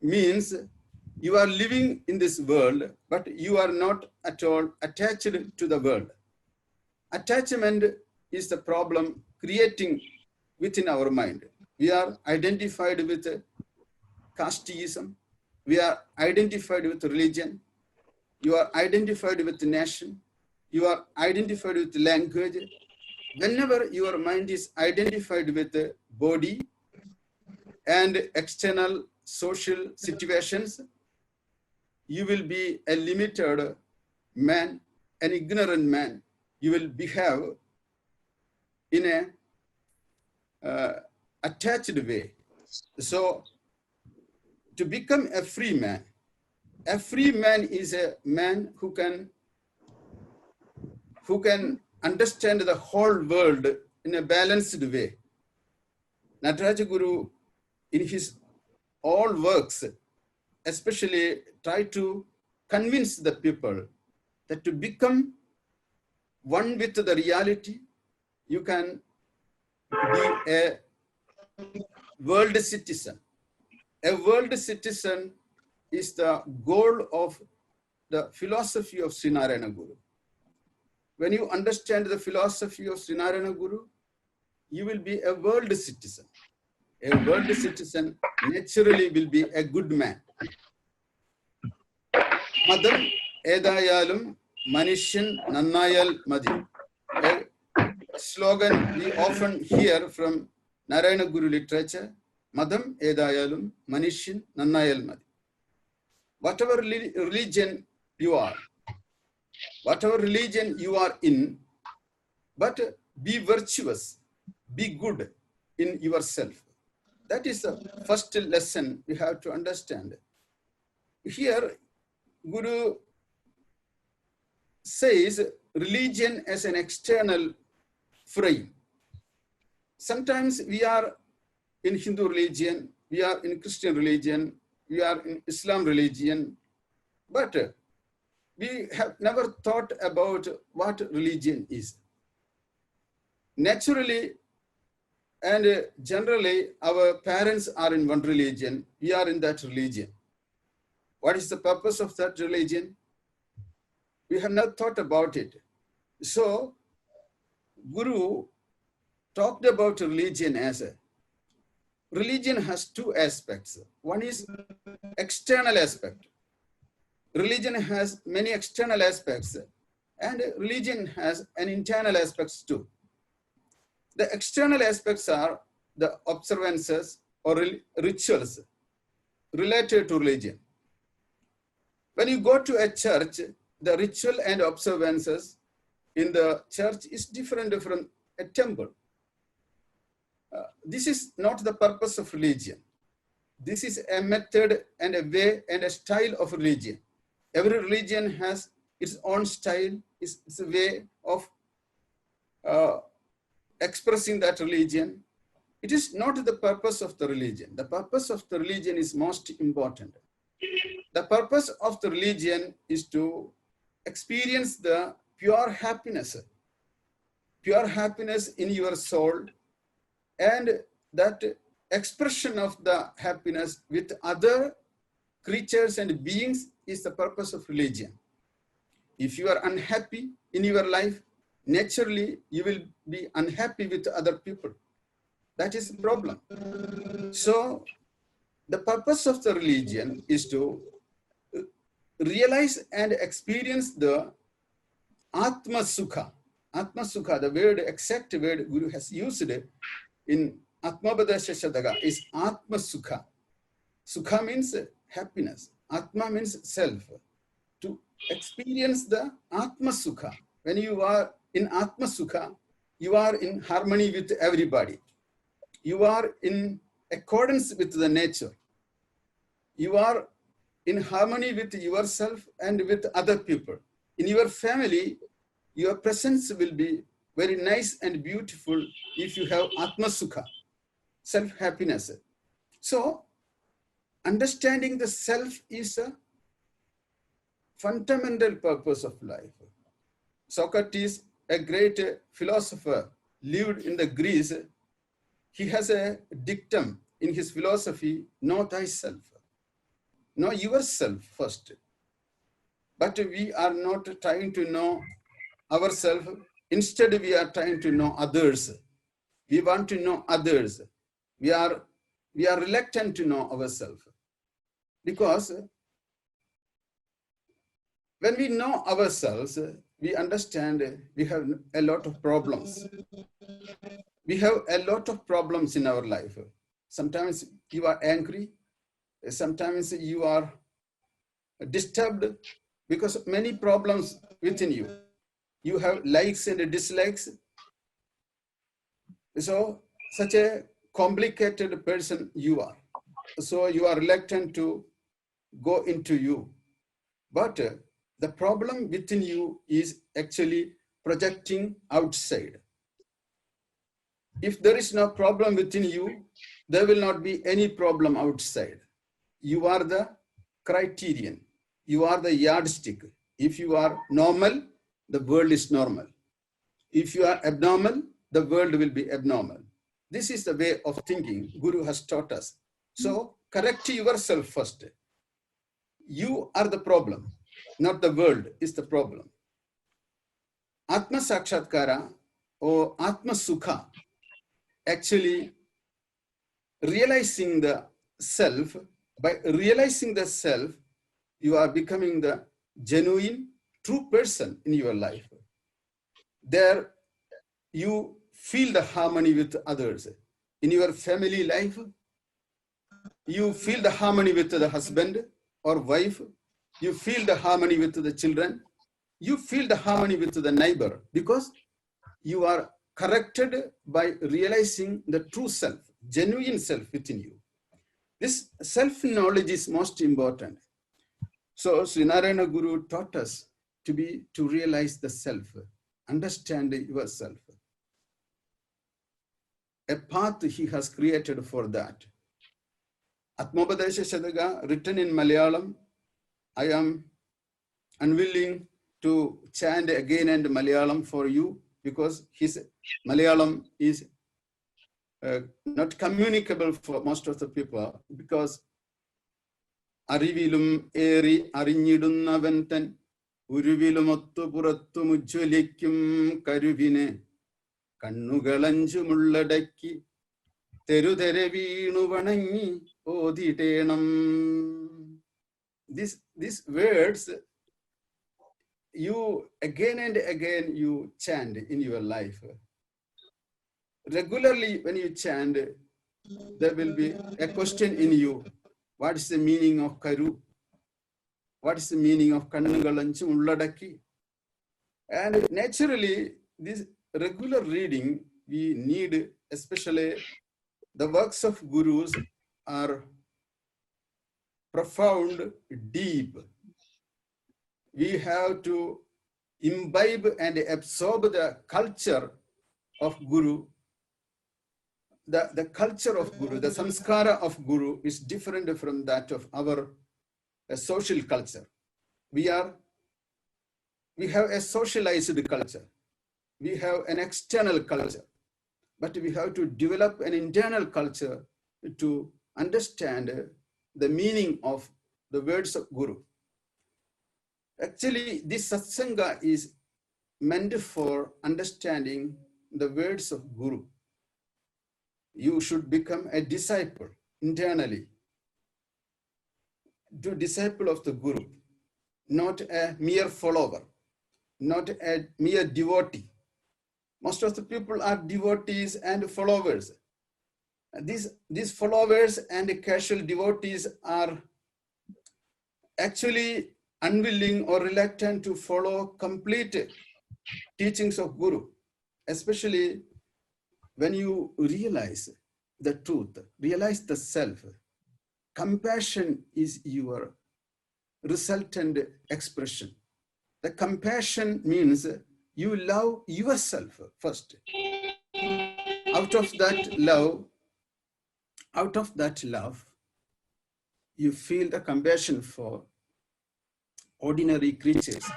means you are living in this world, but you are not at all attached to the world. Attachment is the problem creating within our mind. We are identified with casteism. We are identified with religion. You are identified with the nation. You are identified with language. Whenever your mind is identified with the body and external social situations, you will be a limited man, an ignorant man. You will behave in a attached way. So to become a free man is a man who can understand the whole world in a balanced way. Nataraja Guru, in his all works, especially try to convince the people that to become one with the reality, you can be a world citizen. A world citizen is the goal of the philosophy of Sri Narayana Guru. When you understand the philosophy of Sri Narayana Guru, you will be a world citizen. A world citizen naturally will be a good man. Madam Edayalum Manishan Nannayal Madi. A slogan we often hear from Narayana Guru literature. Madam Edayalum Manishan Nannayal Madi. Whatever religion you are, whatever religion you are in, but be virtuous, be good in yourself. That is the first lesson we have to understand. Here, Guru says religion as an external frame. Sometimes we are in Hindu religion, we are in Christian religion, we are in Islam religion, but we have never thought about what religion is. Naturally and generally, our parents are in one religion, we are in that religion. What is the purpose of that religion? We have not thought about it. So, Guru talked about religion as a religion has two aspects. One is external aspect. Religion has many external aspects, and religion has an internal aspects too. The external aspects are the observances or rituals related to religion. When you go to a church, the ritual and observances in the church is different from a temple. This is not the purpose of religion. This is a method and a way and a style of religion. Every religion has its own style, its a way of expressing that religion. It is not the purpose of the religion. The purpose of the religion is most important. The purpose of the religion is to experience the pure happiness in your soul, and that expression of the happiness with other creatures and beings is the purpose of religion. If you are unhappy in your life, naturally you will be unhappy with other people. That is the problem. So the purpose of the religion is to realize and experience the Atma Sukha. Atma Sukha, the word, exact word Guru has used in Atmabadasya Shadaka is Atma Sukha. Sukha means happiness. Atma means self. To experience the Atma Sukha. When you are in Atma Sukha, you are in harmony with everybody. You are in accordance with the nature. You are in harmony with yourself and with other people. In your family, your presence will be very nice and beautiful if you have Atma Sukha, self-happiness. So, understanding the self is a fundamental purpose of life. Socrates, a great philosopher, lived in the Greece. He has a dictum in his philosophy, know thyself. know yourself first. But we are not trying to know ourselves. Instead, we are trying to know others. We want to know others. We are reluctant to know ourselves. Because when we know ourselves, we understand we have a lot of problems. We have a lot of problems in our life. Sometimes you are angry. Sometimes you are disturbed because of many problems within you. You have likes and dislikes. So such a complicated person you are. So you are reluctant to go into you. But the problem within you is actually projecting outside. If there is no problem within you, there will not be any problem outside. You are the criterion. You are the yardstick. If you are normal, the world is normal. If you are abnormal, the world will be abnormal. This is the way of thinking Guru has taught us. So correct yourself first. You are the problem, not the world is the problem. Atma Sakshatkara or Atma Sukha, actually realizing the self. By realizing the self, you are becoming the genuine, true person in your life. There you feel the harmony with others. In your family life, you feel the harmony with the husband or wife. You feel the harmony with the children. You feel the harmony with the neighbor because you are corrected by realizing the true self, genuine self within you. This self-knowledge is most important. So Srinarayana Guru taught us to realize the self, understand yourself. A path he has created for that. Atmabadesha Shadaga, written in Malayalam. I am unwilling to chant again and Malayalam for you because his Malayalam is not communicable for most of the people, because Arivilum eri arinidunnavantan Uruvilumottu purattu mujjwalikum karuvine Kannugalanju mulladakki Terudere veenu vanangi oditenam. These words you again and again you chant in your life. Regularly when you chant, there will be a question in you. What is the meaning of Karu? What is the meaning of Kannugalanchu Ulladaki? And naturally, this regular reading, we need, especially the works of gurus are profound, deep. We have to imbibe and absorb the culture of Guru. The culture of Guru, the samskara of Guru is different from that of our social culture. We have a socialized culture. We have an external culture, but we have to develop an internal culture to understand the meaning of the words of Guru. Actually, this satsanga is meant for understanding the words of Guru. You should become a disciple internally, to disciple of the Guru, not a mere follower, not a mere devotee. Most of the people are devotees and followers. These followers and casual devotees are actually unwilling or reluctant to follow complete teachings of Guru, especially when you realize the truth, realize the self. Compassion is your resultant expression. The compassion means you love yourself first. Out of that love, you feel the compassion for ordinary creatures.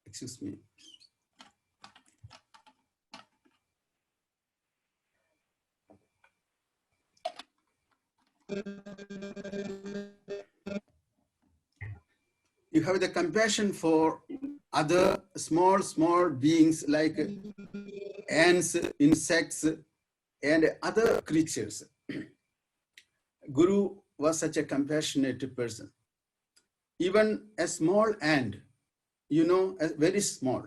Excuse me. You have the compassion for other small beings like ants, insects, and other creatures. Guru was such a compassionate person. Even a small ant, very small,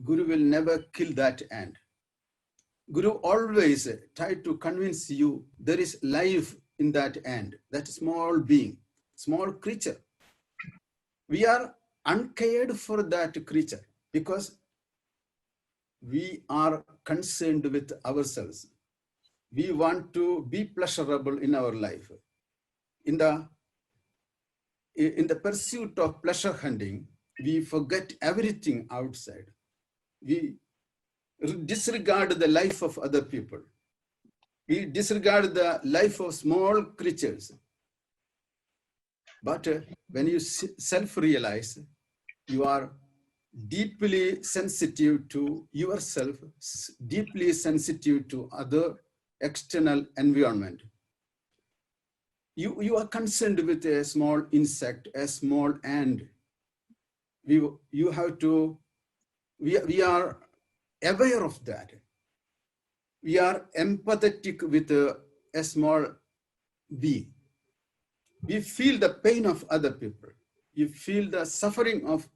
Guru will never kill that ant. Guru always tried to convince you there is life in that ant, that small being, small creature. We are uncared for that creature because we are concerned with ourselves. We want to be pleasurable in our life. In the pursuit of pleasure hunting, we forget everything outside. We disregard the life of other people. We disregard the life of small creatures. But when you self-realize, you are deeply sensitive to yourself, deeply sensitive to other external environment. You are concerned with a small insect, a small ant. We are aware of that. We are empathetic with a small being. We feel the pain of other people. You feel the suffering of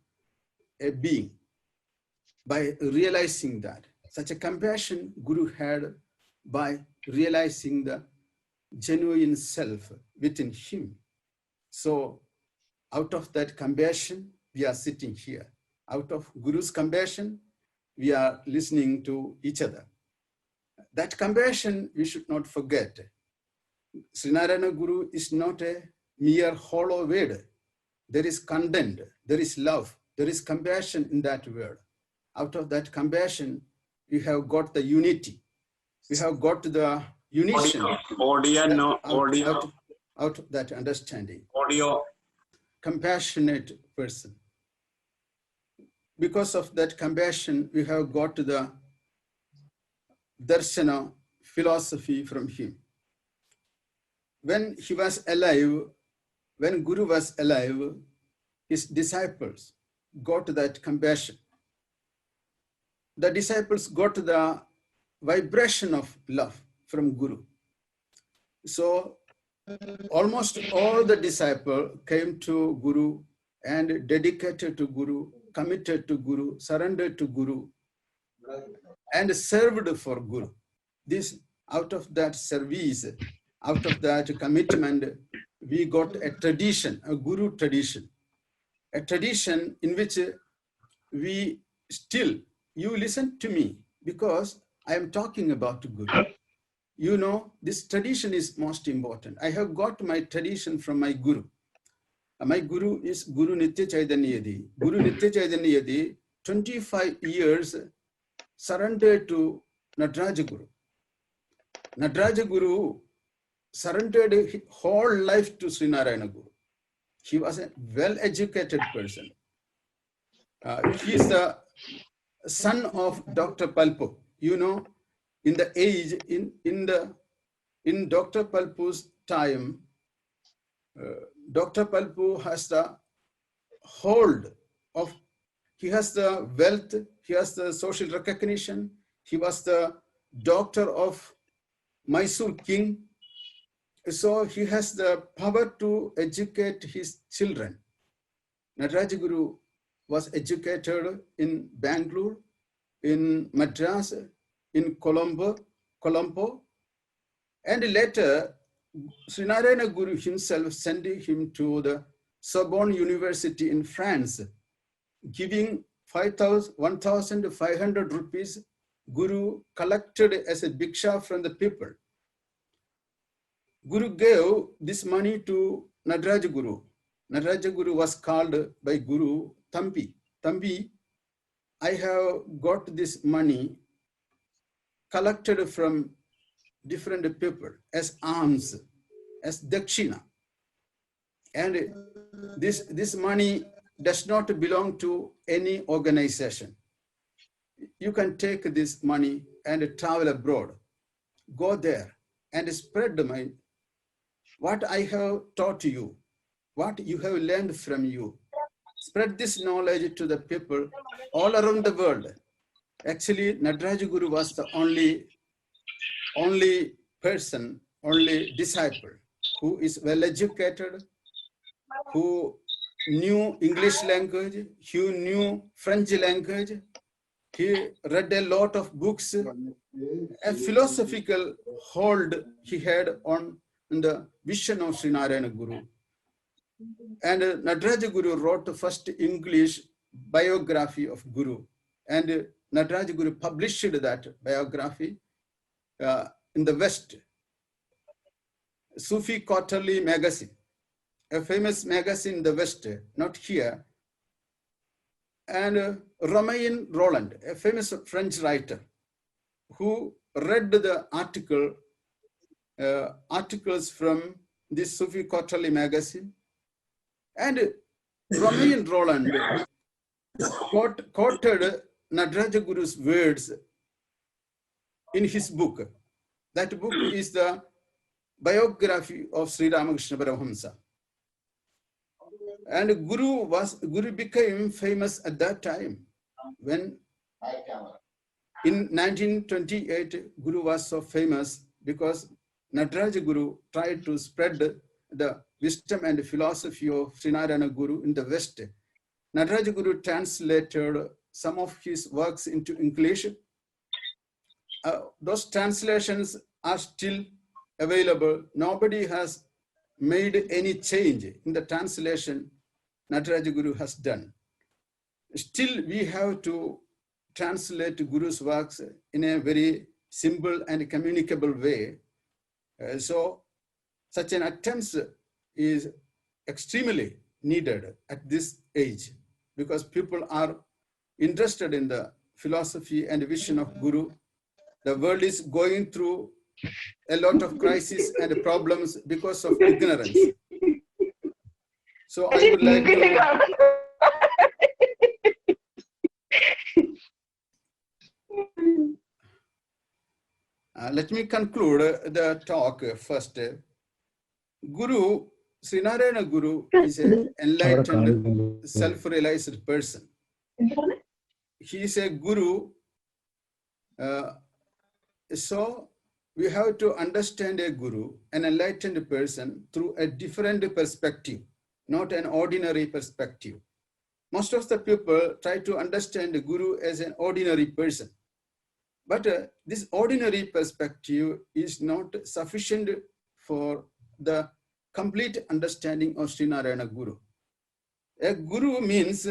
a being by realizing that. Such a compassion Guru had by realizing the genuine self within him. So out of that compassion, we are sitting here. Out of Guru's compassion, we are listening to each other. That compassion we should not forget. Srinarayana Guru is not a mere hollow word. There is content, there is love, there is compassion in that word. Out of that compassion, we have got the unity. We have got the unison. Out of that understanding. Compassionate person. Because of that compassion, we have got the darshana philosophy from him. When he was alive, when Guru was alive, his disciples got that compassion. The disciples got the vibration of love from Guru. So almost all the disciples came to Guru and dedicated to Guru, committed to Guru, surrendered to Guru, and served for Guru. This, out of that service, out of that commitment, we got a tradition, a Guru tradition, a tradition in which we still, you listen to me because I am talking about Guru. You know, this tradition is most important. I have got my tradition from my Guru. My Guru is Guru Nitya Chaitanya Yati. Guru Nitya Chaitanya Yati, 25 years surrendered to Nataraja Guru. Nataraja Guru surrendered his whole life to Srinarayana Guru. He was a well-educated person. He is the son of Dr. Palpo. You know, in the age, in Dr. Palpo's time, Dr. Palpo has the hold of, he has the wealth, he has the social recognition, he was the doctor of Mysore king, so he has the power to educate his children. Nataraja Guru was educated in Bangalore, in Madras, in Colombo, and later Srinarayana Guru himself sent him to the Sorbonne University in France, giving 1,500 rupees Guru collected as a bhiksha from the people. Guru gave this money to Nataraja Guru. Nataraja Guru was called by Guru Thambi. Thambi, I have got this money collected from different people as alms, as dakshina. And this money does not belong to any organization. You can take this money and travel abroad, go there and spread what I have taught you, what you have learned from you. Spread this knowledge to the people all around the world. Actually, Nadaraj Guru was the only person, only disciple who is well educated, who knew English language, who knew French language. He read a lot of books, a philosophical hold he had on the vision of Sri Narayana Guru. And Nadaraj Guru wrote the first English biography of Guru. And Nadaraj Guru published that biography in the West. Sufi Quarterly magazine, a famous magazine in the West, not here. And Romain Roland, a famous French writer, who read the articles from this Sufi Quarterly magazine. And Romain Roland quoted Nadaraj Guru's words in his book. That book is the biography of Sri Ramakrishna Paramahamsa. And Guru became famous at that time. When in 1928, Guru was so famous because Nadaraj Guru tried to spread the wisdom and philosophy of Sri Narayana Guru in the West. Nadaraj Guru translated some of his works into English. Those translations are still available. Nobody has made any change in the translation Nadaraj Guru has done. Still, we have to translate Guru's works in a very simple and communicable way. So, such an attempt is extremely needed at this age because people are interested in the philosophy and vision of Guru. The world is going through a lot of crises and problems because of ignorance. So I would like to let me conclude the talk first. Guru, Sri Narayana Guru is an enlightened, self-realized person. He is a Guru. So we have to understand a Guru, an enlightened person, through a different perspective, not an ordinary perspective. Most of the people try to understand the Guru as an ordinary person. But this ordinary perspective is not sufficient for the complete understanding of Sri Narayana Guru. A Guru means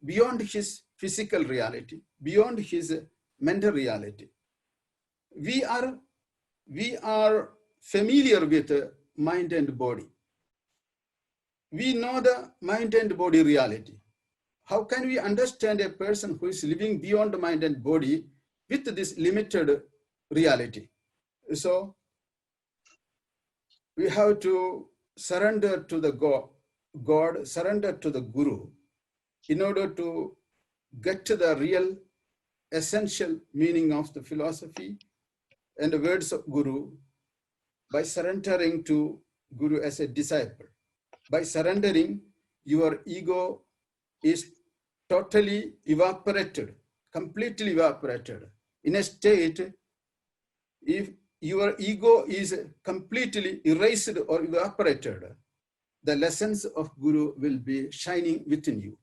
beyond his physical reality, beyond his mental reality. We are familiar with mind and body. We know the mind and body reality. How can we understand a person who is living beyond mind and body with this limited reality? So we have to surrender to the God, surrender to the Guru in order to get to the real essential meaning of the philosophy and the words of Guru by surrendering to Guru as a disciple. By surrendering, your ego is totally evaporated, completely evaporated. In a state, if your ego is completely erased or evaporated, the lessons of Guru will be shining within you.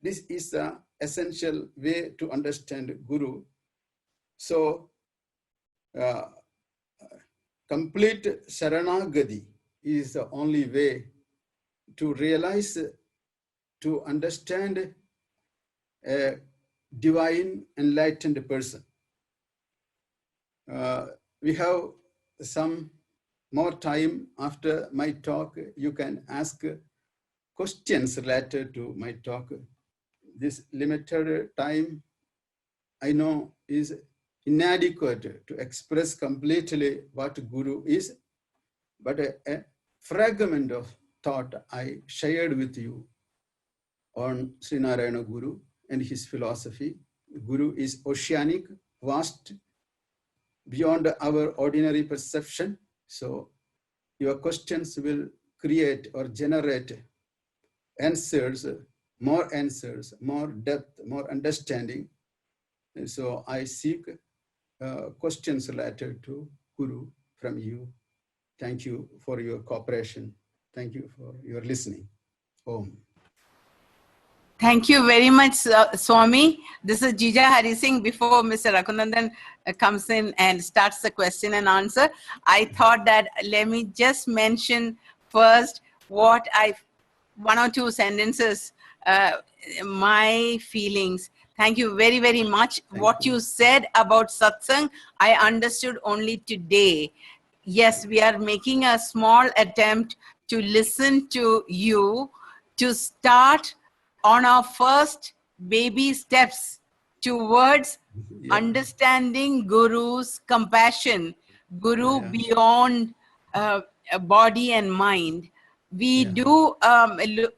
This is the essential way to understand Guru. So, complete Sharanagati is the only way to realize, to understand a divine enlightened person. We have some more time after my talk. You can ask questions related to my talk. This limited time, I know, is inadequate to express completely what Guru is, but a fragment of thought I shared with you on Sri Narayana Guru and his philosophy. Guru is oceanic, vast, beyond our ordinary perception. So your questions will create or generate answers, more depth, more understanding. And so I seek questions related to Guru from you. Thank you for your cooperation. Thank you for your listening. Om. Thank you very much, Swami. This is Jija Hari Singh. Before Mr. Raghunandan comes in and starts the question and answer, I thought that let me just mention first one or two sentences, my feelings. Thank you very, very much. What you said about satsang, I understood only today. Yes, we are making a small attempt to listen to you, to start on our first baby steps towards understanding Guru's compassion, Guru beyond body and mind. We do,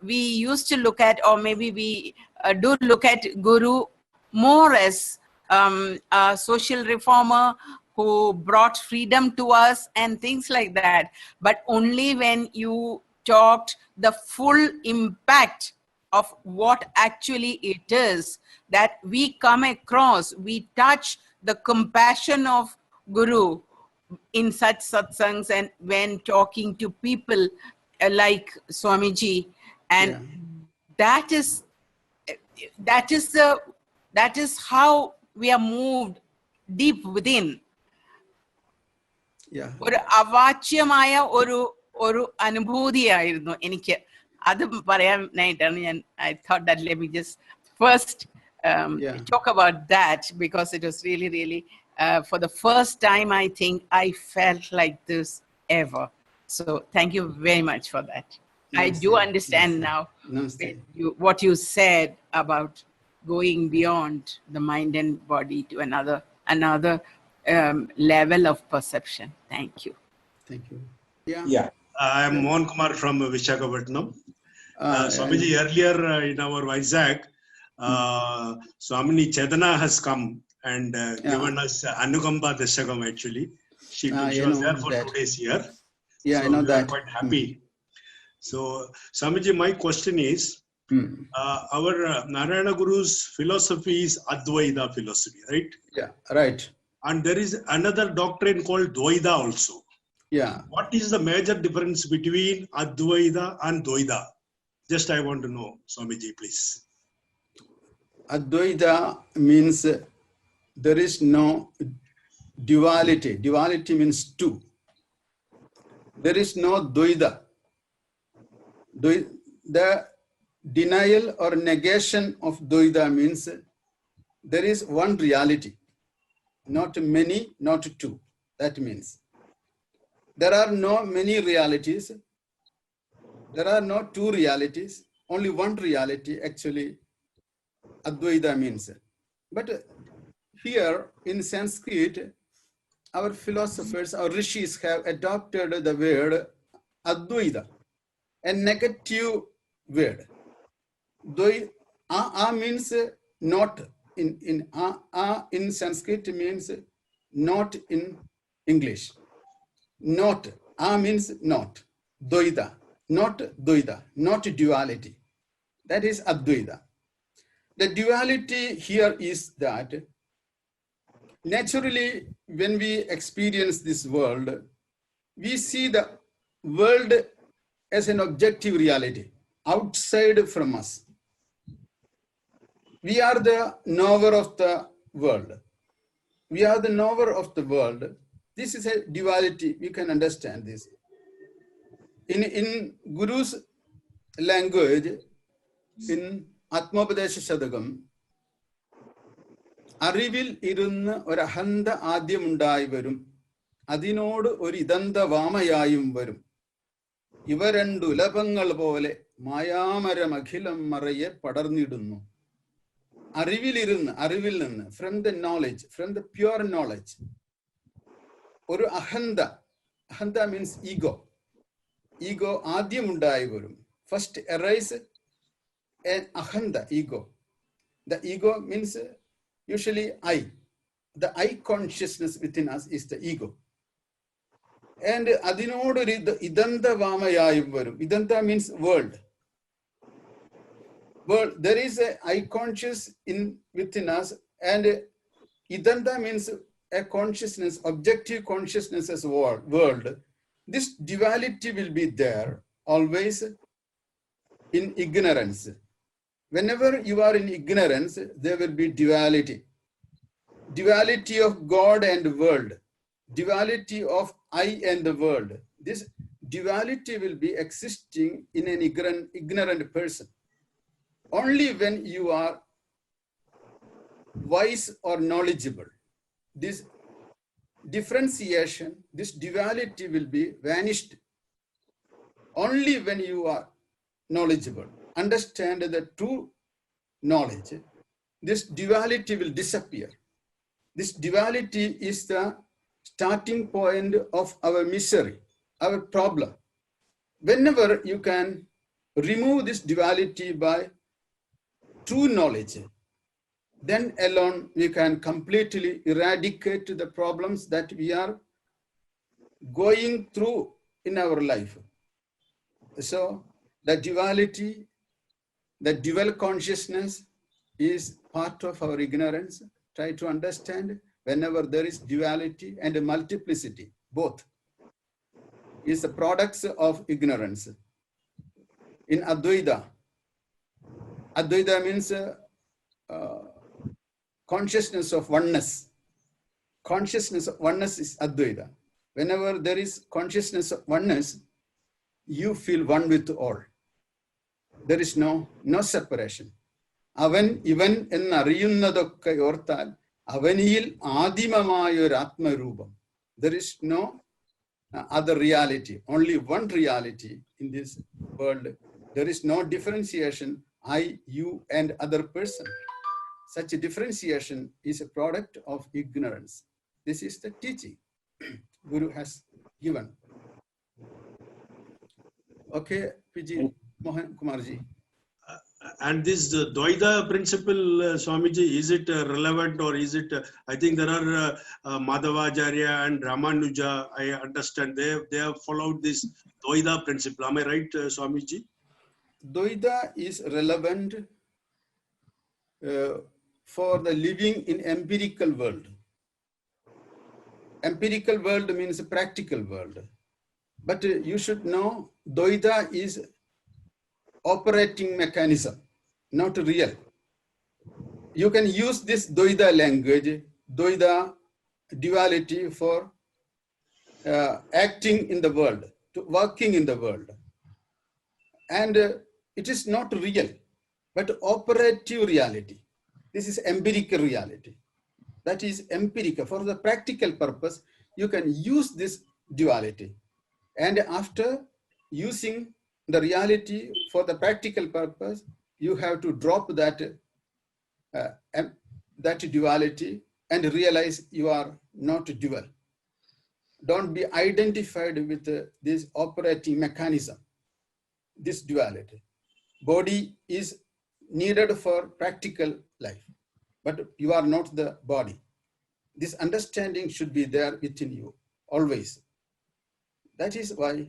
we used to look at, or maybe we do look at Guru more as a social reformer who brought freedom to us and things like that. But only when you talked the full impact of what actually it is that we come across, we touch the compassion of Guru in such satsangs and when talking to people like Swamiji. And that is how we are moved deep within. ഒരു അവാച്യമായ ഒരു അനുഭൂതിയായിരുന്നു എനിക്ക്. അത് പറയാനായിട്ടാണ് ഞാൻ I thought that let me just first talk about that, because it was really, really for the first time I think I felt like this ever. So thank you very much for that. I do understand now what you said about going beyond the mind and body to another level of perception. Thank you. Thank you. I am Mohan Kumar from Visakhapatnam. Swamiji, earlier in our Vizag, Swamini Chedana has come and given us Anugamba Dashakam actually. She was there for 2 days here. Yeah, so I know we that. are quite happy. So, Swamiji, my question is, our Narayana Guru's philosophy is Advaita philosophy, right? Yeah, right. And there is another doctrine called Dvaita also. Yeah. What is the major difference between Advaita and Dvaita? Just I want to know, Swamiji, please. Advaita means there is no duality. Duality means two. There is no Dvaita. The denial or negation of Dvaita means there is one reality, not many, not two. That means there are no many realities. There are no two realities, only one reality actually Advaita means. But here in Sanskrit, our philosophers, our rishis have adopted the word Advaita, a negative word. A means not in Sanskrit means not in English. Not. A means not. Dvaita. Not Dvaita. Not duality. That is Advaita. The duality here is that naturally when we experience this world, we see the world as an objective reality outside from us. We are the knower of the world. We are the knower of the world. This is a duality. We can understand this. In Guru's language, in Atmapadesha Shadagam, അറിവിൽ ഇരുന്ന് ഒരഹന്ത ആദ്യമുണ്ടായി വരും, അതിനോട് ഒരു ഇദന്ത വാമയായും വരും, ഇവ രണ്ടുലഭങ്ങൾ പോലെ മായാമരമഖിലം മറയെ പടർന്നിടുന്നു. അറിവിലിരുന്ന്, അറിവിൽ നിന്ന്, from the knowledge, from the pure knowledge, ഒരു അഹന്ത, അഹന്ത means ego, ego ആദ്യമുണ്ടായി വരും. First arise an ahanda, ego. The ego means usually I. The I consciousness within us is the ego. And adinodu idanta vamayayum varum. Idanta means world. Well, there is a I conscious within us, and idanta means a consciousness, objective consciousness as world. This duality will be there always in ignorance. Whenever you are in ignorance, there will be duality. Duality of God and world. Duality of I and the world. This duality will be existing in an ignorant person. Only when you are wise or knowledgeable, this differentiation, this duality will be vanished. Only when you are knowledgeable, understand the true knowledge, this duality will disappear. This duality is the starting point of our misery, our problem. Whenever you can remove this duality by true knowledge, then alone we can completely eradicate the problems that we are going through in our life. So the duality, the dual consciousness is part of our ignorance. Try to understand whenever there is duality and multiplicity, both is the products of ignorance. In Advaita, Advaita means consciousness of oneness. Consciousness of oneness is Advaita. Whenever there is consciousness of oneness, you feel one with all. There is no separation. Avan ivan ennariyunnadokke orthal avaniyil adimamayoru atmarupam. There is no other reality, only one reality in this world. There is no differentiation, I, you, and other person. Such a differentiation is a product of ignorance. This is the teaching Guru has given. Okay, PG Mohan Kumarji. And this Dvaita principle, Swamiji, is it relevant, or is it, I think there are Madhavacharya and Ramanuja, I understand they have followed this Dvaita principle. Am I right, Swamiji? Dvaita is relevant for the living in empirical world. Empirical world means a practical world. But you should know Dvaita is operating mechanism, not real. You can use this Dvaita language, Dvaita duality for acting in the world, to working in the world. And it is not real, but operative reality. This is empirical reality. That is empirical. For the practical purpose, you can use this duality. And after using the reality for the practical purpose, you have to drop that duality and realize you are not dual. Don't be identified with this operating mechanism, this duality. Body is needed for practical life, but you are not the body. This understanding should be there within you, always. That is why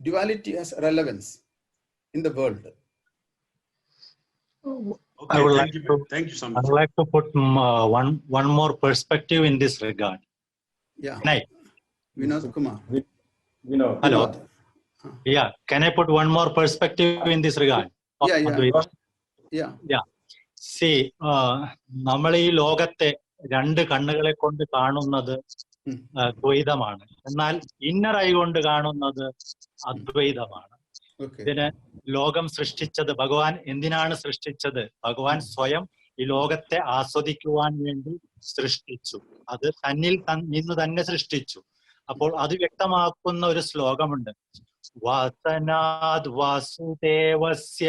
duality has relevance in the world. Okay, thank you, Swami. I would like to put one more perspective in this regard. Yeah. Can I? Vinod Kumar. Vinod. Hello. Yeah. Can I put one more perspective in this regard? Yeah. See, നമ്മൾ ഈ ലോകത്തെ രണ്ട് കണ്ണുകളെ കൊണ്ട് കാണുന്നത് ദ്വൈതമാണ്. എന്നാൽ inner I കൊണ്ട് കാണുന്നത് അദ്വൈതമാണ്. ഇതിന് ലോകം സൃഷ്ടിച്ചത് ഭഗവാൻ എന്തിനാണ് സൃഷ്ടിച്ചത്? ഭഗവാൻ സ്വയം ഈ ലോകത്തെ ആസ്വദിക്കുവാൻ വേണ്ടി സൃഷ്ടിച്ചു. അത് തന്നിൽ നിന്ന് തന്നെ സൃഷ്ടിച്ചു. അപ്പോൾ അത് വ്യക്തമാക്കുന്ന ഒരു ശ്ലോകമുണ്ട്. വാസനാദ് വാസുദേവസ്യ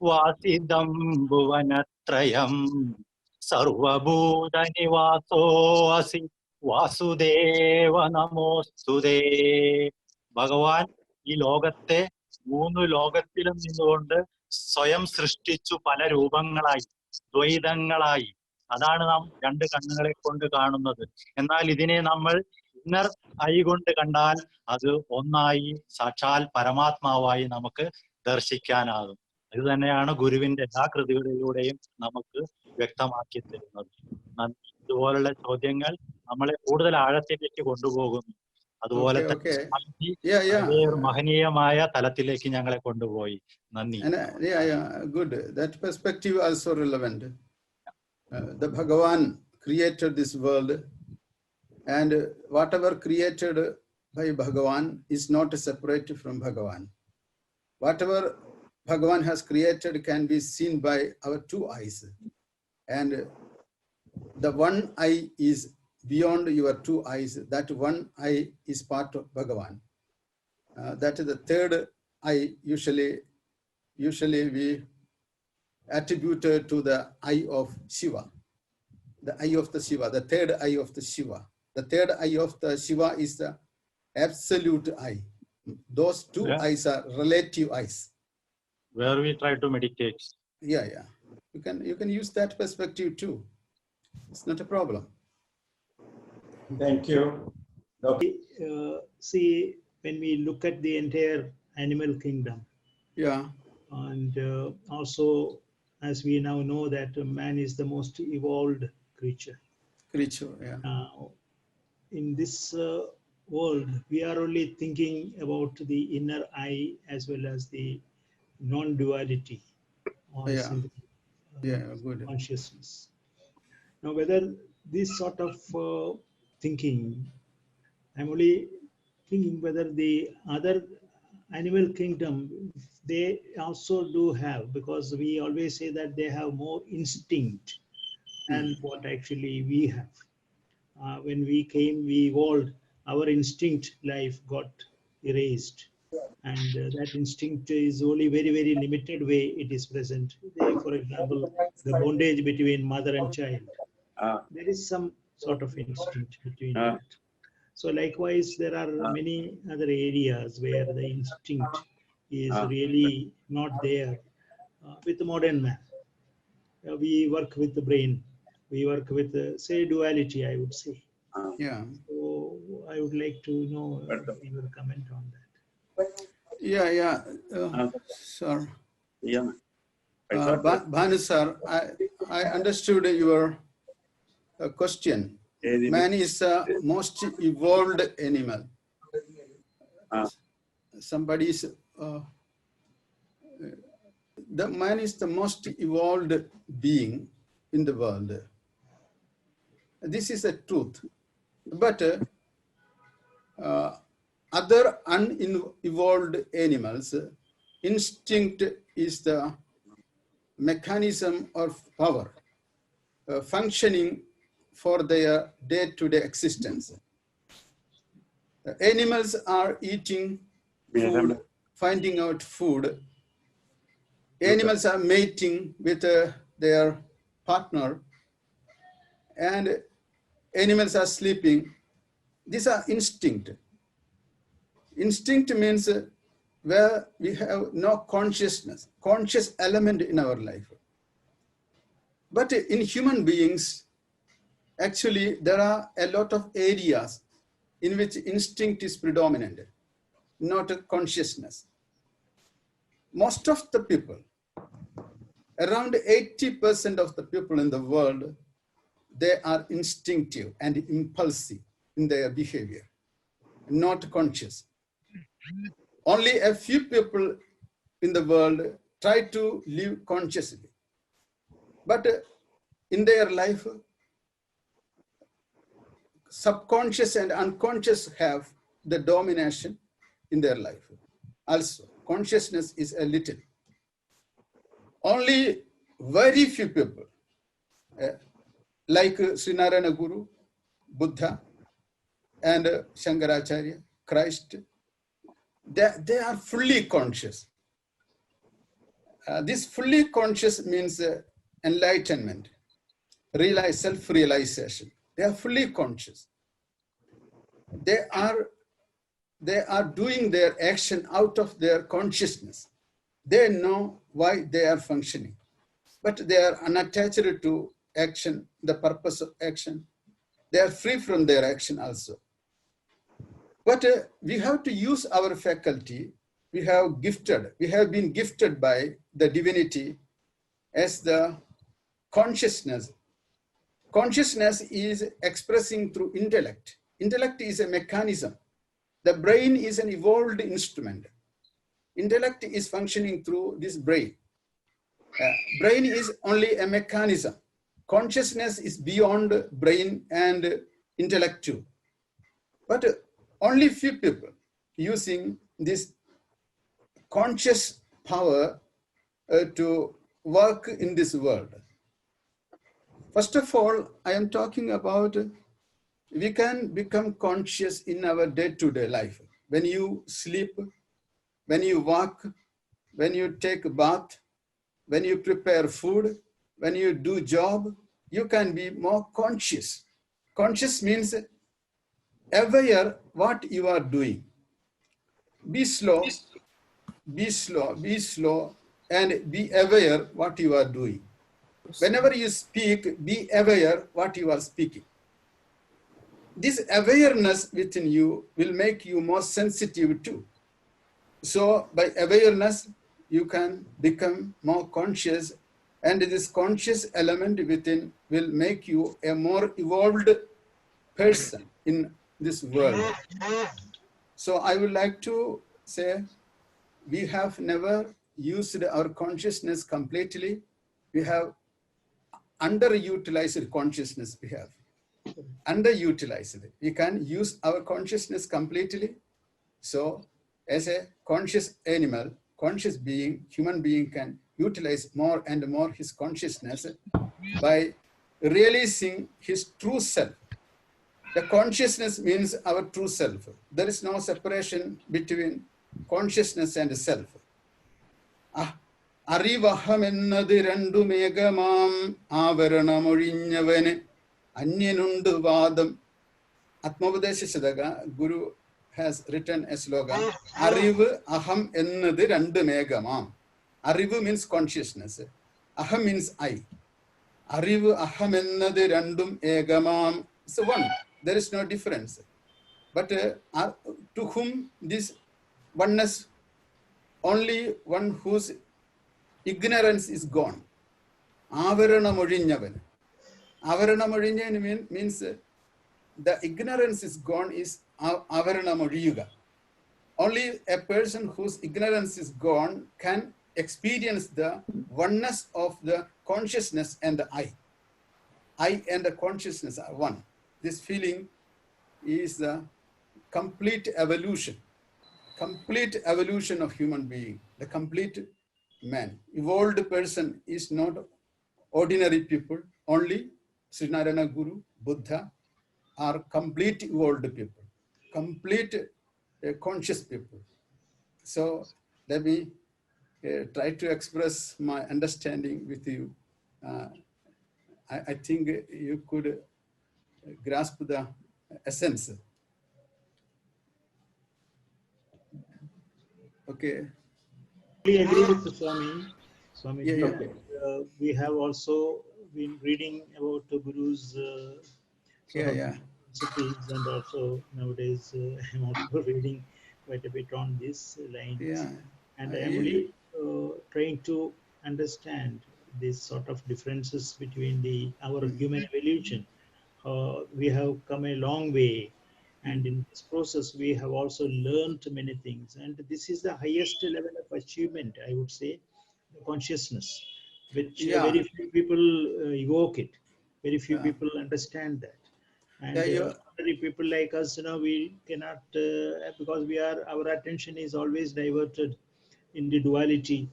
വാസിദം ഭുവനത്രയം സർവഭൂത നിവാസോ അസി വാസുദേവ നമോസ്തുതേ. ഭഗവാൻ ഈ ലോകത്തെ മൂന്ന് ലോകത്തിലും നിന്നുകൊണ്ട് സ്വയം സൃഷ്ടിച്ചു, പല രൂപങ്ങളായി, ദ്വൈതങ്ങളായി. അതാണ് നാം രണ്ട് കണ്ണുകളെ കൊണ്ട് കാണുന്നത്. എന്നാൽ ഇതിനെ നമ്മൾ ഇന്നർ ഐ കൊണ്ട് കണ്ടാൽ അത് ഒന്നായി സാക്ഷാൽ പരമാത്മാവായി നമുക്ക് ദർശിക്കാനാകും. ഇത് തന്നെയാണ് ഗുരുവിന്റെ എല്ലാ കൃതികളിലൂടെയും നമുക്ക് വ്യക്തമാക്കി തരുന്നത്. ഇതുപോലുള്ള ചോദ്യങ്ങൾ നമ്മളെ കൂടുതൽ ആഴത്തിലേക്ക് കൊണ്ടുപോകുന്നു. അതുപോലെ തന്നെ മഹനീയമായ തലത്തിലേക്ക് ഞങ്ങളെ കൊണ്ടുപോയി. നന്ദി. Good. That perspective also relevant. The Bhagavan created this world, and whatever created by Bhagavan is not separate from Bhagavan. Whatever Bhagavan has created can be seen by our two eyes, and the one eye is beyond your two eyes. That one eye is part of Bhagavan. That is the third eye. Usually we attribute to the eye of Shiva. The eye of the Shiva, the third eye of the Shiva. The third eye of the Shiva is the absolute eye. Those two eyes are relative eyes. Where we try to meditate. Yeah. You can use that perspective too. It's not a problem. Thank you. See, when we look at the entire animal kingdom, and also as we now know that man is the most evolved creature. In this world, we are only thinking about the inner eye as well as the non-duality or consciousness. Now, whether this sort of thinking, I'm only thinking whether the other animal kingdom, they also do have, because we always say that they have more instinct than what actually we have. When we came, we evolved, our instinct life got erased. And that instinct is only very, very limited way it is present. For example, the bondage between mother and child. There is some sort of instinct between that. So likewise, there are many other areas where the instinct is really not there with the modern man. We work with the brain. We work with, say, duality, I would say. So I would like to know your comment on that. Sir. Bhanu sir, I understood your question. Man is the most evolved animal. The man is the most evolved being in the world. This is a truth. But other unevolved animals, instinct is the mechanism of power functioning for their day-to-day existence. Animals are eating food, finding out food. Animals are mating with their partner, and animals are sleeping. These are instinct. Instinct means where we have no conscious element in our life. But in human beings, actually, there are a lot of areas in which instinct is predominant, not consciousness. Most of the people, around 80% of the people in the world, they are instinctive and impulsive in their behavior, not conscious. Only a few people in the world try to live consciously. But in their life, subconscious and unconscious have the domination in their life. Also, consciousness is a little. Only very few people, like Srinarayana Guru, Buddha, and Shankaracharya, Christ, they are fully conscious. This fully conscious means enlightenment, self-realization. They are fully conscious. They are doing their action out of their consciousness. They know why they are functioning, but they are unattached to action, the purpose of action. They are free from their action also. But we have to use our faculty. We have been gifted by the divinity as the consciousness. Consciousness is expressing through intellect. Intellect is a mechanism. The brain is an evolved instrument. Intellect is functioning through this brain. Brain is only a mechanism. Consciousness is beyond brain and intellect too. But only few people using this conscious power to work in this world. First of all, I am talking about we can become conscious in our day-to-day life. When you sleep, when you walk, when you take a bath, when you prepare food, when you do job, you can be more conscious. Conscious means aware what you are doing. Be slow, and be aware what you are doing. Whenever you speak, be aware what you are speaking. This awareness within you will make you more sensitive too. So by awareness, you can become more conscious, and this conscious element within will make you a more evolved person in this world. So I would like to say, we have never used our consciousness completely. We have underutilized consciousness. We have underutilized it. We can use our consciousness completely. So as a conscious animal, conscious being, human being can utilize more and more his consciousness by realizing his true self. The consciousness means our true self. There is no separation between consciousness and self. Arivaham ennadu rendu megamam avaranamozhignavane anyanundu vadam. Atmavadesha Shadaka, Guru has written a slogan, Arivu aham ennadu rendu megamam. Arivu means consciousness. Aham means I. Arivu aham ennadu rendum egamam. So one, there is no difference. But to whom this oneness, only one whose ignorance is gone. Avarana mozhinyavan. Avarana mozhinyavan means the ignorance is gone is avarana mozhiyuga. Only a person whose ignorance is gone can experience the oneness of the consciousness and the I. I and the consciousness are one. This feeling is the complete evolution of human being, the complete man. Evolved person is not ordinary people, only Sri Narayana Guru, Buddha are complete evolved people, complete conscious people. So let me try to express my understanding with you. I think you could grasp the essence. Okay. I agree with the Swami. Yeah, Okay. We have also been reading about the Guru's philosophies, and also nowadays I'm also reading quite a bit on these lines. Yeah. And I am really trying to understand these sort of differences between our human evolution. We have come a long way, and in this process we have also learned many things, and this is the highest level of achievement, I would say, the consciousness, which very few people evoke it, very few people understand that. And ordinary people like us, we cannot, because our attention is always diverted in the duality,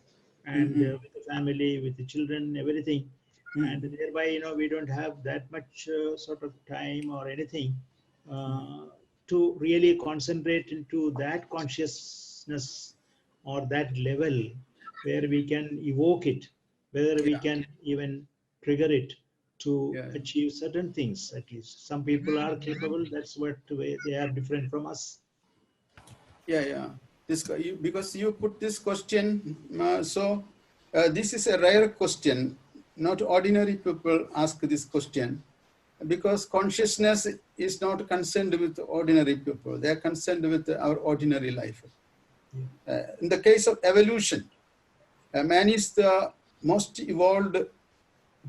and with the family, with the children, everything. And thereby, we don't have that much sort of time or anything to really concentrate into that consciousness or that level where we can evoke it, whether we can even trigger it to achieve certain things. At least some people are capable. That's what they are different from us. This, because you put this question, this is a rare question. Not ordinary people ask this question. because consciousness is not concerned with ordinary people. They are concerned with our ordinary life. In the case of evolution, man is the most evolved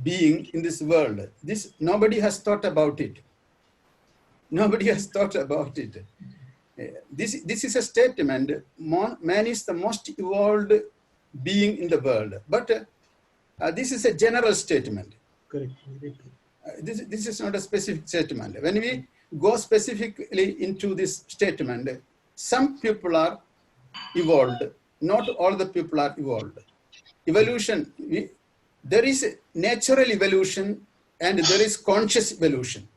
being in this world. This nobody has thought about it. Nobody has thought about it. This is a statement. Man is the most evolved being in the world. But this is a general statement. Correct. This is not a specific statement. When we go specifically into this statement, some people are evolved. Not all the people are evolved. Evolution, there is natural evolution and there is conscious evolution.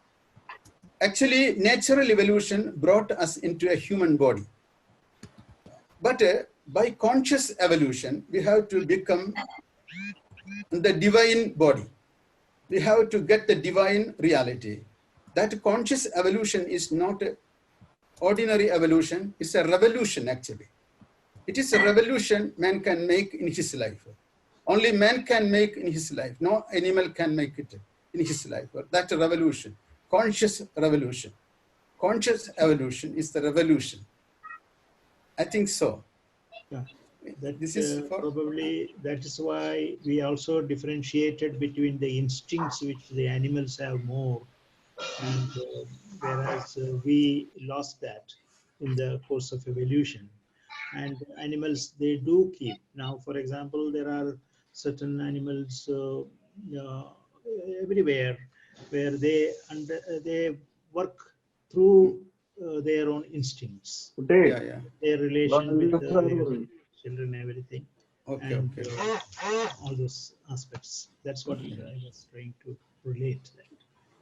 Actually, natural evolution brought us into a human body. But by conscious evolution, we have to become the divine body. We have to get the divine reality. That conscious evolution is not ordinary evolution, it's a revolution actually. It is a revolution man can make in his life. Only man can make in his life. No animal can make it in his life. That's a revolution, conscious revolution. Conscious evolution is the revolution. I think so. Yeah. That This is for, probably that is why we also differentiated between the instincts which the animals have more, and whereas we lost that in the course of evolution. And animals, they do keep. Now, for example, there are certain animals everywhere where they work through their own instincts, yeah. their relation with their children, everything, Okay, and okay. all those aspects. That's what I was trying to relate.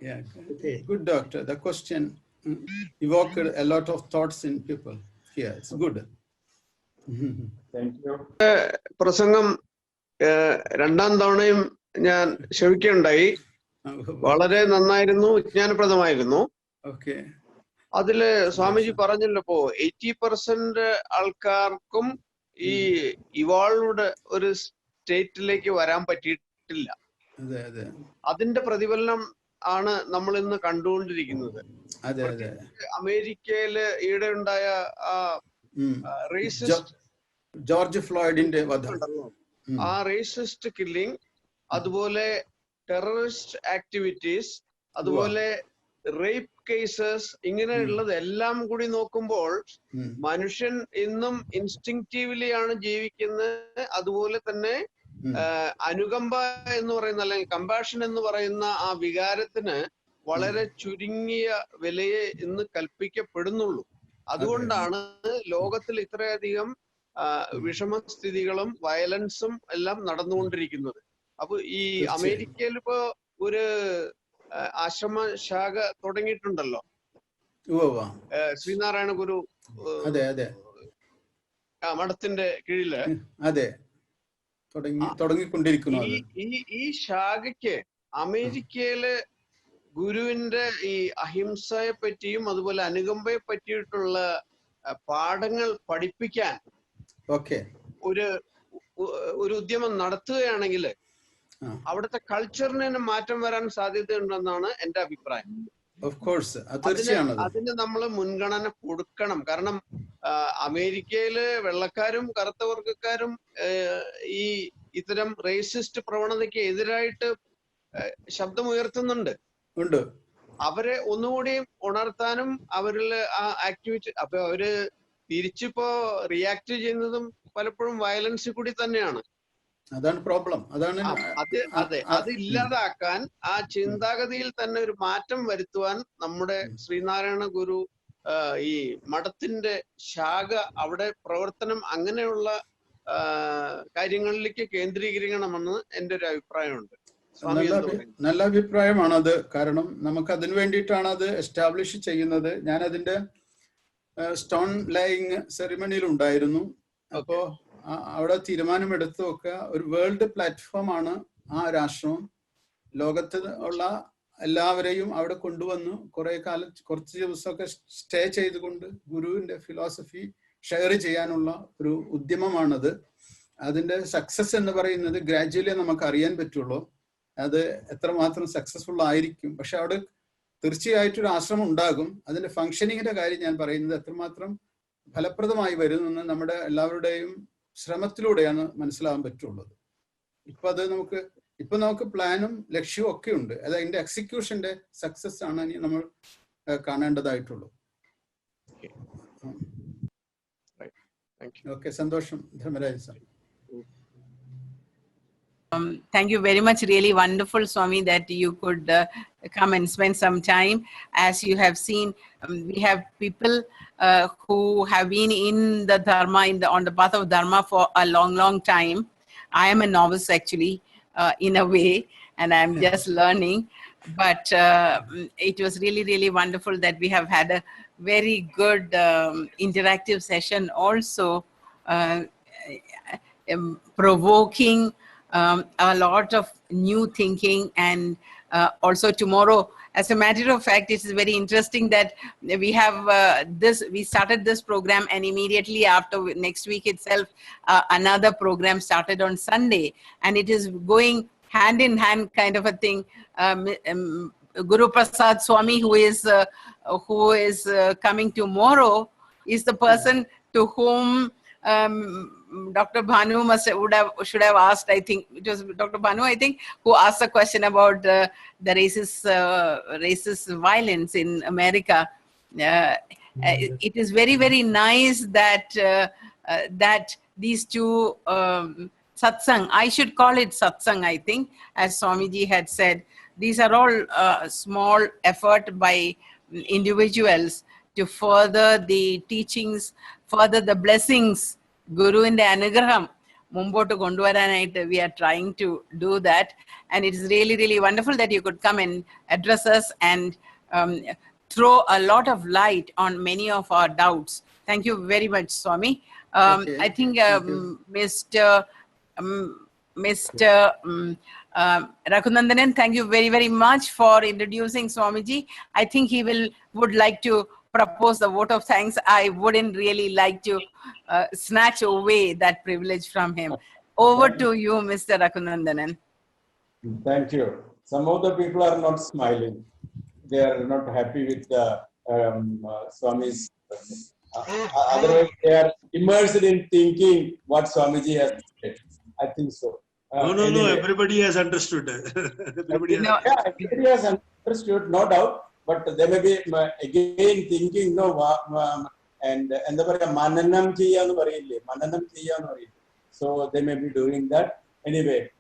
Yeah, Okay. good doctor. The question evoked a lot of thoughts in people here. It's good. Thank you. പ്രസംഗം രണ്ടാം തവണയും ഞാൻ ശ്രവിക്കുകയുണ്ടായി. വളരെ നന്നായിരുന്നു, വിജ്ഞാനപ്രദമായിരുന്നു. Okay. അതില് സ്വാമിജി പറഞ്ഞല്ലോ 80% ആൾക്കാർക്കും ഈ ഇവോൾവ്ഡ് ഒരു സ്റ്റേറ്റിലേക്ക് വരാൻ പറ്റിയിട്ടില്ല. അതിന്റെ പ്രതിഫലനം ആണ് നമ്മൾ ഇന്ന് കണ്ടുകൊണ്ടിരിക്കുന്നത്. അമേരിക്കയില് ഈയിടെ ഉണ്ടായ റേസിസ്റ്റ് ജോർജ് ഫ്ലോയിഡിന്റെ ആ റേസിസ്റ്റ് കില്ലിംഗ്, അതുപോലെ ടെററിസ്റ്റ് ആക്ടിവിറ്റീസ്, അതുപോലെ റേപ്പ് കേസസ്, ഇങ്ങനെയുള്ളത് എല്ലാം കൂടി നോക്കുമ്പോൾ മനുഷ്യൻ ഇന്നും ഇൻസ്റ്റിങ്ക്റ്റീവ്ലി ആണ് ജീവിക്കുന്നത്. അതുപോലെ തന്നെ അനുകമ്പ എന്ന് പറയുന്ന, അല്ലെങ്കിൽ കമ്പാഷൻ എന്ന് പറയുന്ന ആ വികാരത്തിന് വളരെ ചുരുങ്ങിയ വിലയെ ഇന്ന് കൽപ്പിക്കപ്പെടുന്നുള്ളൂ. അതുകൊണ്ടാണ് ലോകത്തിൽ ഇത്രയധികം വിഷമസ്ഥിതികളും വയലൻസും എല്ലാം നടന്നുകൊണ്ടിരിക്കുന്നത്. അപ്പൊ ഈ അമേരിക്കയിൽ ഇപ്പോ ഒരു ആശ്രമ ശാഖ തുടങ്ങിയിട്ടുണ്ടല്ലോ, ശ്രീനാരായണ ഗുരു മഠത്തിന്റെ കീഴില്. അതെ, തുടങ്ങിക്കൊണ്ടിരിക്കുന്നു. ഈ ശാഖയ്ക്ക് അമേരിക്കയില് ഗുരുവിന്റെ ഈ അഹിംസയെ പറ്റിയും അതുപോലെ അനുകമ്പയെ പറ്റിയിട്ടുള്ള പാഠങ്ങൾ പഠിപ്പിക്കാൻ ഒരു ഉദ്യമം നടത്തുകയാണെങ്കിൽ അവിടുത്തെ കൾച്ചറിന് മാറ്റം വരാൻ സാധ്യതയുണ്ടെന്നാണ് എന്റെ അഭിപ്രായം. അതിന് നമ്മൾ മുൻഗണന കൊടുക്കണം. കാരണം അമേരിക്കയില് വെള്ളക്കാരും കറുത്ത വർഗക്കാരും ഈ ഇത്തരം റേസിസ്റ്റ് പ്രവണതയ്ക്ക് എതിരായിട്ട് ശബ്ദമുയർത്തുന്നുണ്ട്. അവരെ ഒന്നുകൂടി ഉണർത്താനും അവരിൽ ആ ആക്ടിവിറ്റി, അപ്പൊ അവര് തിരിച്ചിപ്പോ റിയാക്ട് ചെയ്യുന്നതും പലപ്പോഴും വയലൻസിൽ കൂടി തന്നെയാണ്. അതാണ് പ്രോബ്ലം. അത് ഇല്ലാതാക്കാൻ, ആ ചിന്താഗതിയിൽ തന്നെ ഒരു മാറ്റം വരുത്തുവാൻ നമ്മുടെ ശ്രീനാരായണ ഗുരു ഈ മഠത്തിന്റെ ശാഖ അവിടെ പ്രവർത്തനം അങ്ങനെയുള്ള കാര്യങ്ങളിലേക്ക് കേന്ദ്രീകരിക്കണമെന്ന് എൻ്റെ ഒരു അഭിപ്രായമുണ്ട്. നല്ല അഭിപ്രായമാണത്. കാരണം നമുക്ക് അതിനു വേണ്ടിയിട്ടാണ് അത് എസ്റ്റാബ്ലിഷ് ചെയ്യുന്നത്. ഞാൻ അതിന്റെ സ്റ്റോൺ ലേയിങ് സെറിമണിയിൽ ഉണ്ടായിരുന്നു. അപ്പോ അവിടെ തീരുമാനമെടുത്തൊക്കെ ഒരു വേൾഡ് പ്ലാറ്റ്ഫോമാണ് ആ രാഷ്ട്രവും. ലോകത്ത് ഉള്ള എല്ലാവരെയും അവിടെ കൊണ്ടുവന്നു കുറച്ച് ദിവസമൊക്കെ സ്റ്റേ ചെയ്തുകൊണ്ട് ഗുരുവിന്റെ ഫിലോസഫി ഷെയർ ചെയ്യാനുള്ള ഒരു ഉദ്യമമാണത്. അതിന്റെ സക്സസ് എന്ന് പറയുന്നത് ഗ്രാജുവലി നമുക്ക് അറിയാൻ പറ്റുള്ളൂ, അത് എത്രമാത്രം സക്സസ്ഫുൾ ആയിരിക്കും. പക്ഷെ അവിടെ തീർച്ചയായിട്ടും ഒരു ആശ്രമം ഉണ്ടാകും. അതിന്റെ ഫംഗ്ഷനിങ്ങിന്റെ കാര്യം ഞാൻ പറയുന്നത് എത്രമാത്രം ഫലപ്രദമായി വരുമെന്ന് നമ്മുടെ എല്ലാവരുടെയും ശ്രമത്തിലൂടെയാണ് മനസ്സിലാകാൻ പറ്റുള്ളത്. ഇപ്പൊ നമുക്ക് പ്ലാനും ലക്ഷ്യവും ഒക്കെ ഉണ്ട്. അത് അതിന്റെ എക്സിക്യൂഷന്റെ സക്സസ് ആണ് ഇനി നമ്മൾ കാണേണ്ടതായിട്ടുള്ളത്. ഓക്കെ, സന്തോഷം Dharmaraj sir. Thank you very much. Really wonderful, Swami, that you could come and spend some time. As you have seen, we have people who have been in the Dharma, on the path of Dharma for a long time. I am a novice actually, in a way, and I'm just learning. But it was really wonderful that we have had a very good interactive session also, provoking a lot of new thinking. And also tomorrow, as a matter of fact, it is very interesting that we have we started this program, and immediately after next week itself, another program started on Sunday, and it is going hand in hand kind of a thing. Guru Prasad Swami, who is coming tomorrow, is the person to whom Dr. Bhanu should have asked. I think it was Dr. Bhanu, I think, who asked a question about the racist violence in America. It is very nice that these two satsang, I should call it satsang, I think, as Swamiji had said, these are all small effort by individuals to further the teachings, further the blessings, Guru in the Anugraham, Mumbotu Gondwaranite. We are trying to do that. And it is really wonderful that you could come and address us and throw a lot of light on many of our doubts. Thank you very much, Swami. Okay. I think Mr. Raghunandanan, thank you very much for introducing Swamiji. I think he would like to propose the vote of thanks. I wouldn't really like to snatch away that privilege from him. Over to you, Mr. Raghunandanan. Thank you. Some of the people are not smiling. They are not happy with the Swami's. Otherwise, they are immersed in thinking what Swamiji has said. I think so. No, everybody has understood. Everybody has understood, no doubt. But they may be again thinking, no, and mananam cheya. So they may be doing that. Anyway,